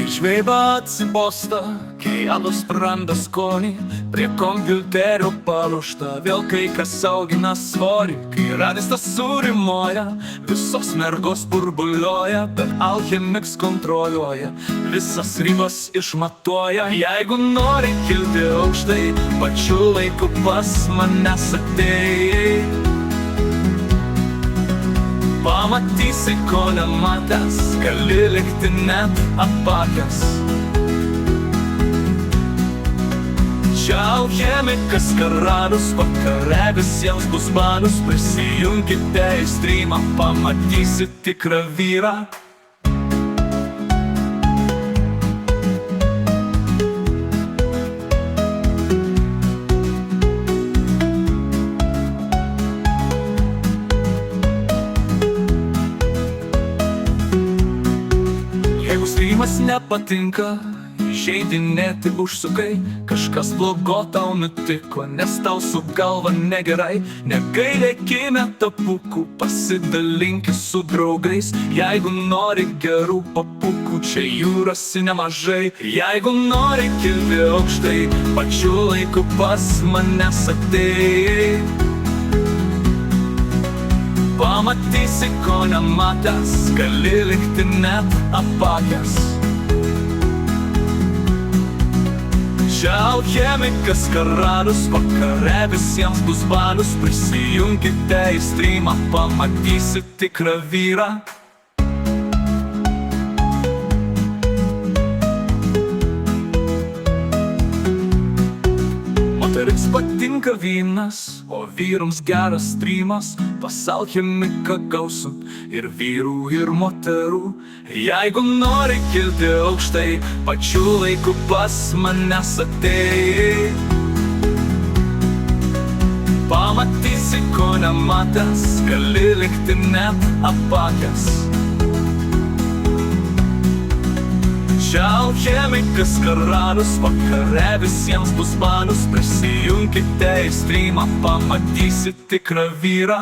žvejyba atsibosta, kai alus praranda skonį, prie kompiuterio paruošta, vėl kai kas augina svorį. Kai radistas surimuoja, visos mergos burbulioja, bet alchemiks kontroliuoja, visas ribas išmatuoja. Jeigu nori kilti aukštai, pačiu laiku pas manęs atėjai. Pamatysi, ko nematęs, gali likti net apakęs. Čia alchemikas karalius, vakare visiems bus balius. Prisijunkite į streamą, pamatysi tikrą vyrą. Jeigu streamas nepatinka, žeidinėti užsukai, kažkas blogo tau nutiko, nes tau su galva negerai. Negailėkime tapukų, pasidalinkit su draugais. Jeigu nori gerų papukų, čia jų rasi nemažai. Jeigu nori kilti aukštai, pačiu laiku pas manęs atėjai. Pamatysi, ko nematęs, gali likti net apakęs. Čia alchemikas karalius, vakare visiems bus balius. Prisijunkite į streamą, pamatysi tikrą vyrą. Moterims patinka vynas, o vyrams geras streamas. Pas alchemiką gausu ir vyrų, ir moterų. Jeigu nori kilti aukštai, pačiu laiku pas manęs atėjai. Pamatysi, ko nematęs, gali likti net apakęs. Čia alchemikas karalius, vakare visiems bus balius. Prisijunkite į streamą, pamatysi tikrą vyrą.